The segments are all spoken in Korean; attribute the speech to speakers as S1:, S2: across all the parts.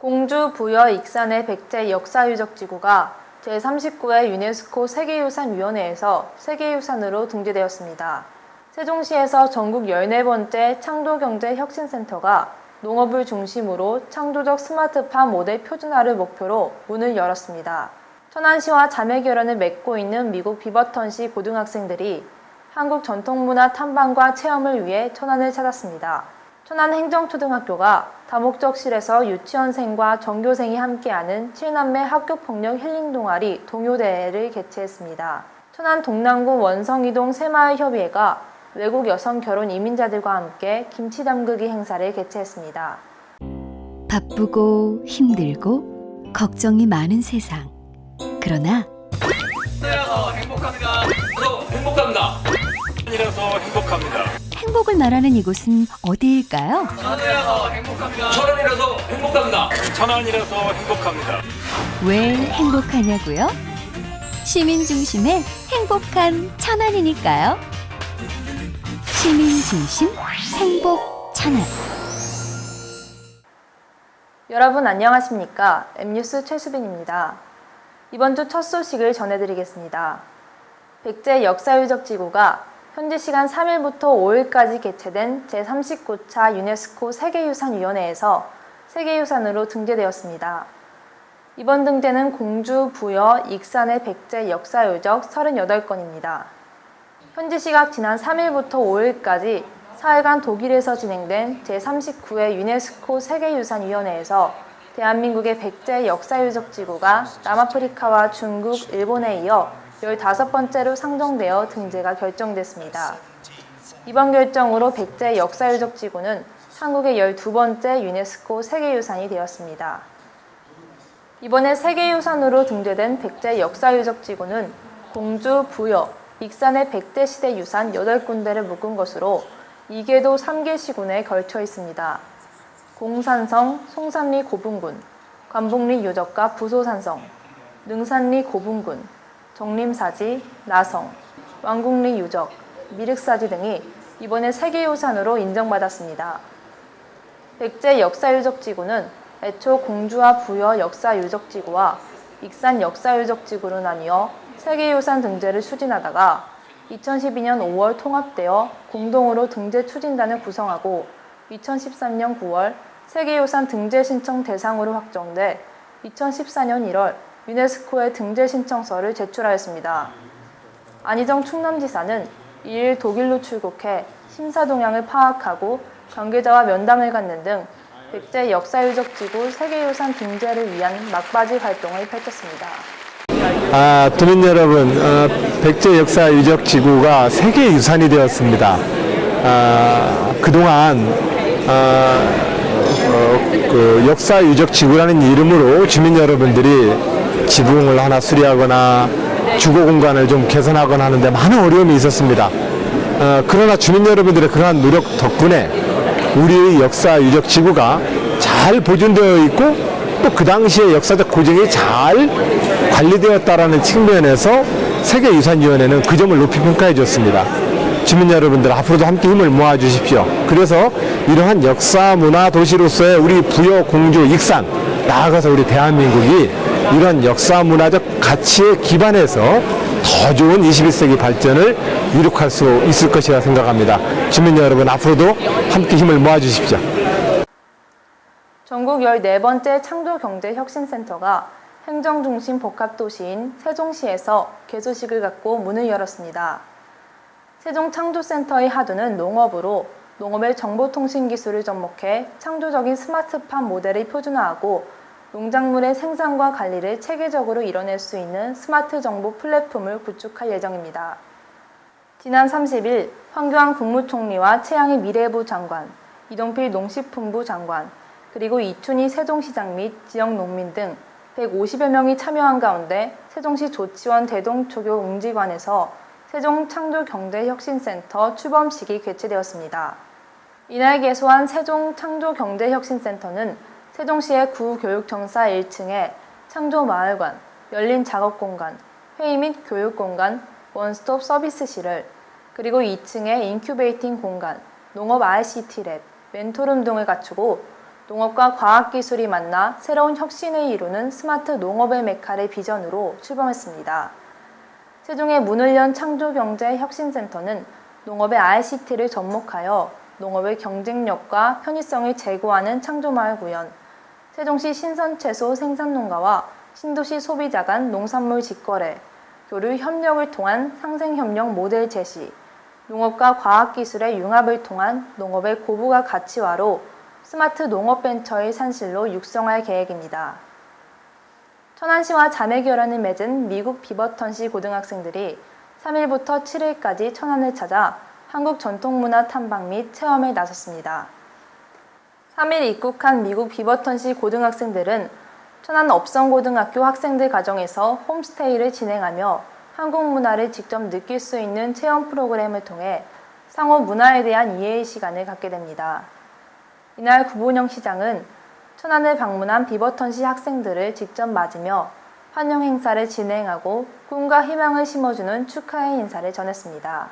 S1: 공주 부여 익산의 백제 역사유적지구가 제39회 유네스코 세계유산위원회에서 세계유산으로 등재되었습니다. 세종시에서 전국 14번째 창조경제혁신센터가 농업을 중심으로 창조적 스마트팜 모델 표준화를 목표로 문을 열었습니다. 천안시와 자매결연을 맺고 있는 미국 비버턴시 고등학생들이 한국 전통문화 탐방과 체험을 위해 천안을 찾았습니다. 천안행정초등학교가 다목적실에서 유치원생과 전교생이 함께하는 7남매 학교폭력 힐링 동아리 동요대회를 개최했습니다. 천안 동남구 원성이동 새마을협의회가 외국 여성 결혼 이민자들과 함께 김치 담그기 행사를 개최했습니다.
S2: 바쁘고 힘들고 걱정이 많은 세상. 그러나
S3: 이라서 행복합니다. 행복합니다. 이라서 행복합니다.
S2: 행복을 말하는 이곳은 어디일까요?
S3: 천안이라서 행복합니다. 천안이라서 행복합니다. 천안이라서 행복합니다.
S2: 왜 행복하냐고요? 시민 중심의 행복한 천안이니까요. 시민 중심 행복 천안.
S1: 여러분 안녕하십니까? M뉴스 최수빈입니다. 이번 주 첫 소식을 전해드리겠습니다. 백제 역사유적지구가 현지 시간 3일부터 5일까지 개최된 제39차 유네스코 세계유산위원회에서 세계유산으로 등재되었습니다. 이번 등재는 공주, 부여, 익산의 백제 역사유적 38건입니다. 현지 시각 지난 3일부터 5일까지 4일간 독일에서 진행된 제39회 유네스코 세계유산위원회에서 대한민국의 백제 역사유적지구가 남아프리카와 중국, 일본에 이어 15번째로 상정되어 등재가 결정됐습니다. 이번 결정으로 백제 역사유적지구는 한국의 12번째 유네스코 세계유산이 되었습니다. 이번에 세계유산으로 등재된 백제 역사유적지구는 공주, 부여, 익산의 백제시대 유산 8군데를 묶은 것으로 2계도 3개 시군에 걸쳐 있습니다. 공산성, 송산리 고분군, 관북리 유적과 부소산성, 능산리 고분군, 정림사지, 나성, 왕국리 유적, 미륵사지 등이 이번에 세계유산으로 인정받았습니다. 백제 역사유적지구는 애초 공주와 부여 역사유적지구와 익산 역사유적지구로 나뉘어 세계유산 등재를 추진하다가 2012년 5월 통합되어 공동으로 등재 추진단을 구성하고 2013년 9월 세계유산 등재 신청 대상으로 확정돼 2014년 1월 유네스코에 등재 신청서를 제출하였습니다. 안희정 충남지사는 2일 독일로 출국해 심사 동향을 파악하고 관계자와 면담을 갖는 등 백제 역사유적지구 세계유산 등재를 위한 막바지 활동을 펼쳤습니다.
S4: 도민 여러분, 백제 역사유적지구가 세계유산이 되었습니다. 그동안 그 역사유적지구라는 이름으로 주민 여러분들이 지붕을 하나 수리하거나 주거 공간을 좀 개선하거나 하는데 많은 어려움이 있었습니다. 그러나 주민 여러분들의 그러한 노력 덕분에 우리의 역사유적지구가 잘 보존되어 있고 또 그 당시의 역사적 고증이 잘 관리되었다라는 측면에서 세계유산위원회는 그 점을 높이 평가해 줬습니다. 주민 여러분들 앞으로도 함께 힘을 모아 주십시오. 그래서 이러한 역사 문화 도시로서의 우리 부여, 공주, 익산, 나아가서 우리 대한민국이 이런 역사 문화적 가치에 기반해서 더 좋은 21세기 발전을 이룩할 수 있을 것이라 생각합니다. 주민 여러분 앞으로도 함께 힘을 모아 주십시오.
S1: 전국 14번째 창조경제혁신센터가 행정중심 복합도시인 세종시에서 개소식을 갖고 문을 열었습니다. 세종창조센터의 하두는 농업으로 농업의 정보통신기술을 접목해 창조적인 스마트팜 모델을 표준화하고 농작물의 생산과 관리를 체계적으로 이뤄낼 수 있는 스마트 정보 플랫폼을 구축할 예정입니다. 지난 30일 황교안 국무총리와 최양희 미래부 장관, 이동필 농식품부 장관, 그리고 이춘희 세종시장 및 지역 농민 등 150여 명이 참여한 가운데 세종시 조치원 대동초교 웅지관에서 세종창조경제혁신센터 출범식이 개최되었습니다. 이날 개소한 세종창조경제혁신센터는 세종시의 구교육청사 1층에 창조마을관, 열린 작업공간, 회의 및 교육공간, 원스톱 서비스실을, 그리고 2층에 인큐베이팅 공간, 농업 RCT 랩, 멘토룸 등을 갖추고 농업과 과학기술이 만나 새로운 혁신을 이루는 스마트 농업의 메카를 비전으로 출범했습니다. 세종의 문을 연 창조경제혁신센터는 농업의 ICT를 접목하여 농업의 경쟁력과 편의성을 제고하는 창조마을 구현, 세종시 신선채소 생산농가와 신도시 소비자 간 농산물 직거래, 교류 협력을 통한 상생협력 모델 제시, 농업과 과학기술의 융합을 통한 농업의 고부가 가치화로 스마트 농업벤처의 산실로 육성할 계획입니다. 천안시와 자매결연을 맺은 미국 비버턴시 고등학생들이 3일부터 7일까지 천안을 찾아 한국 전통문화 탐방 및 체험에 나섰습니다. 3일 입국한 미국 비버턴시 고등학생들은 천안 업성고등학교 학생들 가정에서 홈스테이를 진행하며 한국 문화를 직접 느낄 수 있는 체험 프로그램을 통해 상호 문화에 대한 이해의 시간을 갖게 됩니다. 이날 구본영 시장은 천안을 방문한 비버턴시 학생들을 직접 맞으며 환영 행사를 진행하고 꿈과 희망을 심어주는 축하의 인사를 전했습니다.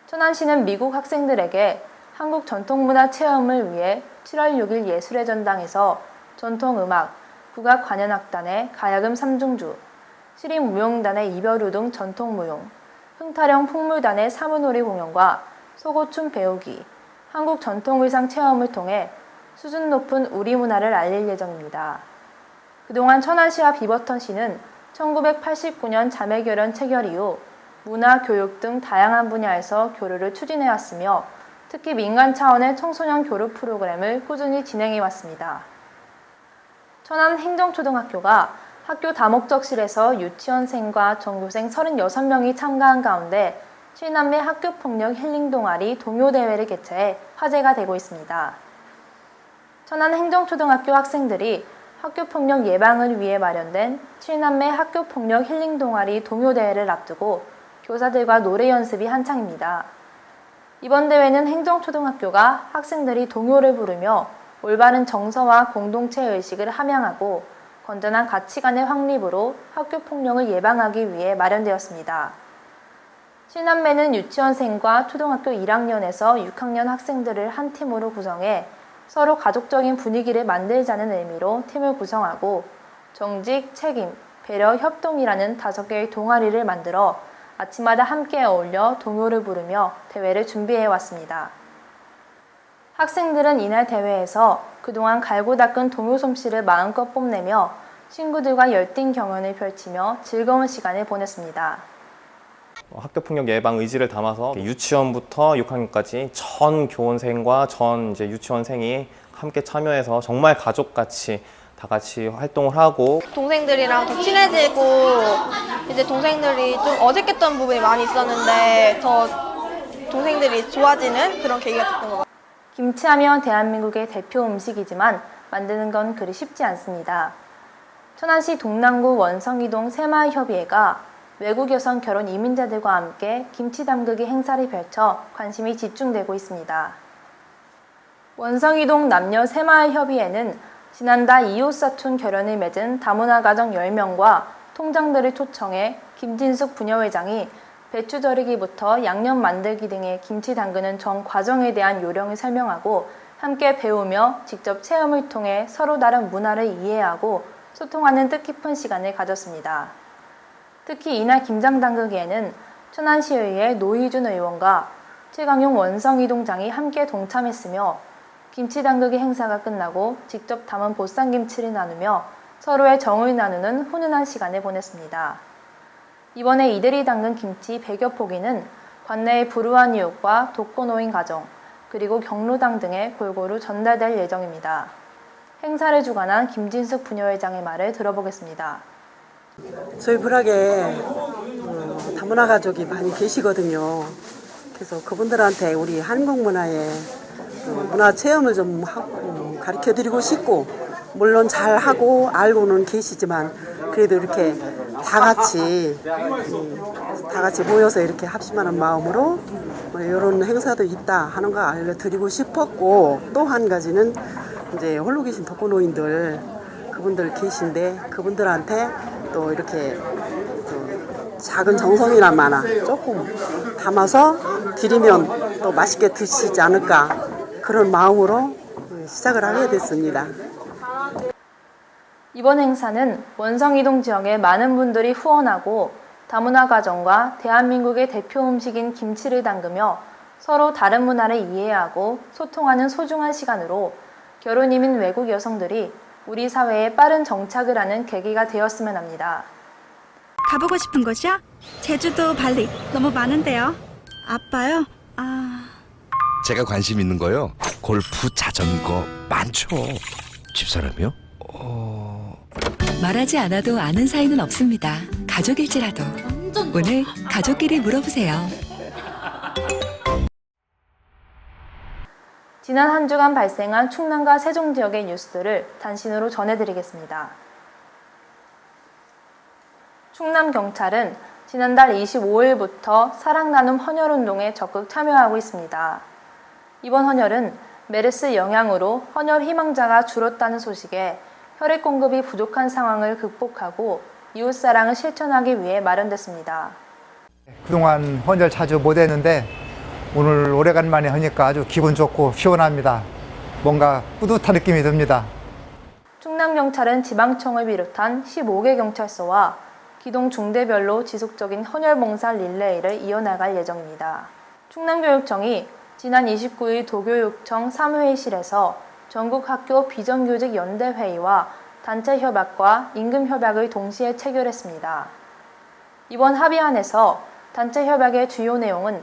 S1: 천안시는 미국 학생들에게 한국 전통문화 체험을 위해 7월 6일 예술의 전당에서 전통음악, 국악관현악단의 가야금 3중주, 시립무용단의 이별우 등 전통무용, 흥타령 풍물단의 사무놀이 공연과 소고춤 배우기, 한국 전통의상 체험을 통해 수준 높은 우리 문화를 알릴 예정입니다. 그동안 천안시와 비버턴시는 1989년 자매결연 체결 이후 문화, 교육 등 다양한 분야에서 교류를 추진해왔으며 특히 민간 차원의 청소년 교류 프로그램을 꾸준히 진행해왔습니다. 천안 행정초등학교가 학교 다목적실에서 유치원생과 전교생 36명이 참가한 가운데 7남매 학교폭력 힐링 동아리 동요대회를 개최해 화제가 되고 있습니다. 천안 행정초등학교 학생들이 학교폭력 예방을 위해 마련된 7남매 학교폭력 힐링 동아리 동요대회를 앞두고 교사들과 노래 연습이 한창입니다. 이번 대회는 행정초등학교가 학생들이 동요를 부르며 올바른 정서와 공동체 의식을 함양하고 건전한 가치관의 확립으로 학교폭력을 예방하기 위해 마련되었습니다. 7남매는 유치원생과 초등학교 1학년에서 6학년 학생들을 한 팀으로 구성해 서로 가족적인 분위기를 만들자는 의미로 팀을 구성하고 정직, 책임, 배려, 협동이라는 5개의 동아리를 만들어 아침마다 함께 어울려 동요를 부르며 대회를 준비해 왔습니다. 학생들은 이날 대회에서 그동안 갈고 닦은 동요 솜씨를 마음껏 뽐내며 친구들과 열띤 경연을 펼치며 즐거운 시간을 보냈습니다.
S5: 학교폭력 예방 의지를 담아서 유치원부터 6학년까지 전 교원생과 전 유치원생이 함께 참여해서 정말 가족같이 다 같이 활동을 하고
S6: 동생들이랑 더 친해지고 이제 동생들이 좀 어색했던 부분이 많이 있었는데 더 동생들이 좋아지는 그런 계기가 됐던 것 같아요.
S1: 김치하면 대한민국의 대표 음식이지만 만드는 건 그리 쉽지 않습니다. 천안시 동남구 원성이동 새마을협의회가 외국 여성 결혼 이민자들과 함께 김치 담그기 행사를 펼쳐 관심이 집중되고 있습니다. 원성이동 남녀 새마을협의회는 지난달 이웃사촌 결연을 맺은 다문화 가정 10명과 통장들을 초청해 김진숙 부녀회장이 배추 절이기부터 양념 만들기 등의 김치 담그는 전 과정에 대한 요령을 설명하고 함께 배우며 직접 체험을 통해 서로 다른 문화를 이해하고 소통하는 뜻깊은 시간을 가졌습니다. 특히 이날 김장 담그기에는 천안시의회 노희준 의원과 최강용 원성이동장이 함께 동참했으며 김치 담그기 행사가 끝나고 직접 담은 보쌈김치를 나누며 서로의 정을 나누는 훈훈한 시간을 보냈습니다. 이번에 이들이 담근 김치 100여 포기는 관내의 불우한 이웃과 독거노인 가정, 그리고 경로당 등에 골고루 전달될 예정입니다. 행사를 주관한 김진숙 부녀회장의 말을 들어보겠습니다.
S7: 저희 부락에 다문화 가족이 많이 계시거든요. 그래서 그분들한테 우리 한국 문화의 문화 체험을 좀 가르쳐드리고 싶고, 물론 잘하고 알고는 계시지만 그래도 이렇게 다 같이 모여서 이렇게 합심하는 마음으로 이런 행사도 있다 하는 거 알려드리고 싶었고, 또 한 가지는 이제 홀로 계신 독거노인들 그분들 계신데 그분들한테 또 이렇게 작은 정성이나마나 조금 담아서 드리면 또 맛있게 드시지 않을까, 그런 마음으로 시작을 하게 됐습니다.
S1: 이번 행사는 원성이동 지역의 많은 분들이 후원하고 다문화 가정과 대한민국의 대표 음식인 김치를 담그며 서로 다른 문화를 이해하고 소통하는 소중한 시간으로 결혼 이민 외국 여성들이 우리 사회에 빠른 정착을 하는 계기가 되었으면 합니다.
S8: 가보고 싶은 곳이요? 제주도, 발리 너무 많은데요. 아빠요?
S9: 제가 관심 있는 거요. 골프, 자전거 많죠. 집사람이요?
S2: 말하지 않아도 아는 사이는 없습니다. 가족일지라도 오늘 가족끼리 물어보세요.
S1: 지난 한 주간 발생한 충남과 세종 지역의 뉴스들을 단신으로 전해드리겠습니다. 충남경찰은 지난달 25일부터 사랑 나눔 헌혈운동에 적극 참여하고 있습니다. 이번 헌혈은 메르스 영향으로 헌혈 희망자가 줄었다는 소식에 혈액 공급이 부족한 상황을 극복하고 이웃사랑을 실천하기 위해 마련됐습니다.
S10: 그동안 헌혈 자주 못했는데 오늘 오래간만에 하니까 아주 기분 좋고 시원합니다. 뭔가 뿌듯한 느낌이 듭니다.
S1: 충남경찰은 지방청을 비롯한 15개 경찰서와 기동 중대별로 지속적인 헌혈봉사 릴레이를 이어나갈 예정입니다. 충남교육청이 지난 29일 도교육청 3회의실에서 전국학교 비정규직연대회의와 단체협약과 임금협약을 동시에 체결했습니다. 이번 합의안에서 단체협약의 주요 내용은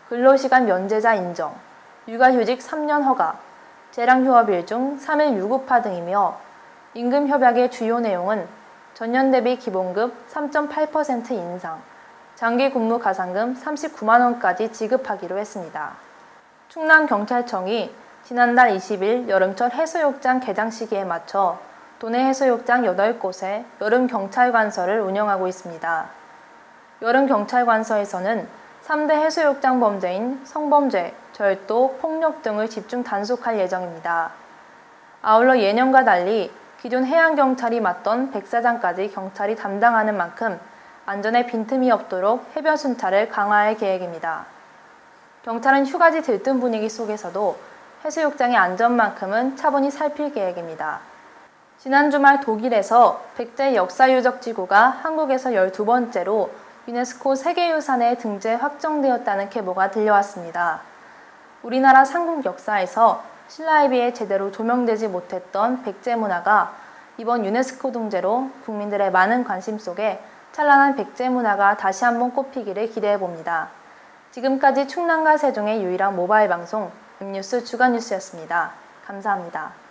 S1: 근로시간 면제자 인정, 육아휴직 3년 허가, 재량휴업일 중 3일 유급화 등이며 임금협약의 주요 내용은 전년 대비 기본급 3.8% 인상, 장기 근무 가산금 39만 원까지 지급하기로 했습니다. 충남경찰청이 지난달 20일 여름철 해수욕장 개장 시기에 맞춰 도내 해수욕장 8곳에 여름경찰관서를 운영하고 있습니다. 여름경찰관서에서는 3대 해수욕장 범죄인 성범죄, 절도, 폭력 등을 집중 단속할 예정입니다. 아울러 예년과 달리 기존 해양경찰이 맡던 백사장까지 경찰이 담당하는 만큼 안전에 빈틈이 없도록 해변 순찰을 강화할 계획입니다. 경찰은 휴가지 들뜬 분위기 속에서도 해수욕장의 안전만큼은 차분히 살필 계획입니다. 지난 주말 독일에서 백제 역사유적지구가 한국에서 12번째로 유네스코 세계유산에 등재 확정되었다는 계보가 들려왔습니다. 우리나라 삼국 역사에서 신라에 비해 제대로 조명되지 못했던 백제 문화가 이번 유네스코 등재로 국민들의 많은 관심 속에 찬란한 백제 문화가 다시 한번 꽃피기를 기대해봅니다. 지금까지 충남과 세종의 유일한 모바일 방송 M뉴스 주간 뉴스였습니다. 감사합니다.